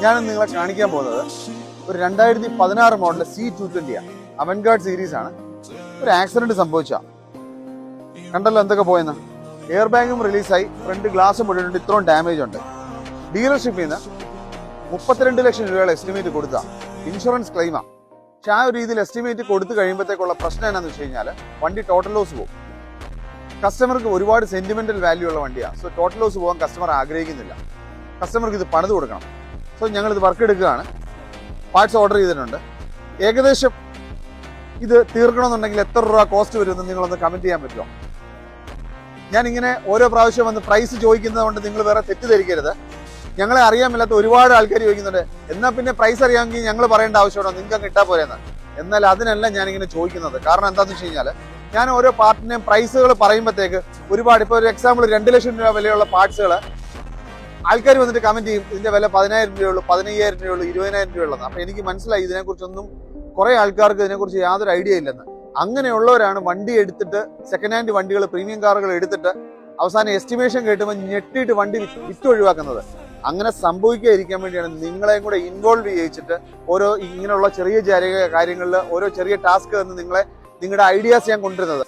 ഞാൻ നിങ്ങളെ കാണിക്കാൻ പോകുന്നത് ഒരു 2016 മോഡൽ C220 ആണ്. അവൻഗാർഡ് സീരീസ് ആണ്. ഒരു ആക്സിഡന്റ് സംഭവിച്ച കണ്ടല്ലോ എന്തൊക്കെ പോയെന്ന്. എയർ ബാഗും റിലീസായി, ഫ്രണ്ട് ഗ്ലാസ് പൊട്ടിയിട്ടുണ്ട്, ഇത്രയും ഡാമേജ് ഉണ്ട്. ഡീലർഷിപ്പിൽ നിന്ന് 32 ലക്ഷം രൂപയുടെ എസ്റ്റിമേറ്റ് കൊടുത്ത ഇൻഷുറൻസ് ക്ലെയിമാണ്. പക്ഷെ ആ ഒരു രീതിയിൽ എസ്റ്റിമേറ്റ് കൊടുത്തു കഴിയുമ്പോഴത്തേക്കുള്ള പ്രശ്നം എന്താണെന്ന് വെച്ച് കഴിഞ്ഞാൽ വണ്ടി ടോട്ടൽ ലോസ് പോകും. കസ്റ്റമർക്ക് ഒരുപാട് സെന്റിമെന്റൽ വാല്യൂ ഉള്ള വണ്ടിയാണ്. സോ ടോട്ടൽ ലോസ് പോകാൻ കസ്റ്റമർ ആഗ്രഹിക്കുന്നില്ല. കസ്റ്റമർക്ക് ഇത് പണിത് കൊടുക്കണം. സോ ഞങ്ങളിത് വർക്ക് എടുക്കുകയാണ്. പാർട്സ് ഓർഡർ ചെയ്തിട്ടുണ്ട്. ഏകദേശം ഇത് തീർക്കണമെന്നുണ്ടെങ്കിൽ എത്ര രൂപ കോസ്റ്റ് വരുമെന്ന് നിങ്ങളൊന്ന് കമന്റ് ചെയ്യാൻ പറ്റുമോ? ഞാനിങ്ങനെ ഓരോ പ്രാവശ്യം വന്ന് പ്രൈസ് ചോദിക്കുന്നത് കൊണ്ട് നിങ്ങൾ വേറെ തെറ്റിദ്ധരിക്കരുത്. ഞങ്ങളെ അറിയാൻ മേലാത്ത ഒരുപാട് ആൾക്കാർ ചോദിക്കുന്നുണ്ട്, എന്നാൽ പിന്നെ പ്രൈസ് അറിയാമെങ്കിൽ ഞങ്ങൾ പറയേണ്ട ആവശ്യമുണ്ടോ, നിങ്ങൾക്ക് അങ്ങ് ഇട്ടാൽ പോരെന്ന്. എന്നാൽ അതിനല്ല ഞാനിങ്ങനെ ചോദിക്കുന്നത്. കാരണം എന്താണെന്ന് വെച്ച് കഴിഞ്ഞാൽ ഞാൻ ഓരോ പാർട്ടിനെയും പ്രൈസുകൾ പറയുമ്പോഴത്തേക്ക് ഒരുപാട്, ഇപ്പോൾ ഒരു എക്സാമ്പിൾ 2 ലക്ഷം രൂപ വിലയുള്ള പാർട്സുകൾ ആൾക്കാർ വന്നിട്ട് കമന്റ് ചെയ്യും, ഇതിന്റെ വില 10,000 രൂപയുള്ളൂ, 15,000 രൂപയുള്ളൂ, 20,000 രൂപയുള്ളൂ. അപ്പൊ എനിക്ക് മനസ്സിലായി ഇതിനെക്കുറിച്ചൊന്നും കുറെ ആൾക്കാർക്ക് ഇതിനെക്കുറിച്ച് യാതൊരു ഐഡിയ ഇല്ലെന്ന്. അങ്ങനെയുള്ളവരാണ് വണ്ടി എടുത്തിട്ട്, സെക്കൻഡ് ഹാൻഡ് വണ്ടികൾ, പ്രീമിയം കാറുകൾ എടുത്തിട്ട് അവസാനം എസ്റ്റിമേഷൻ കേട്ടുമ്പോൾ ഞെട്ടിയിട്ട് വണ്ടി വിറ്റ് ഒഴിവാക്കുന്നത്. അങ്ങനെ സംഭവിക്കാതിരിക്കാൻ വേണ്ടിയാണ് നിങ്ങളെയും കൂടെ ഇൻവോൾവ് ചെയ്യിച്ചിട്ട് ഓരോ ഇങ്ങനെയുള്ള ചെറിയ കാര്യങ്ങളിൽ ഓരോ ചെറിയ ടാസ്ക് തന്ന് നിങ്ങളുടെ ഐഡിയാസ് ഞാൻ കൊണ്ടുവരുന്നത്.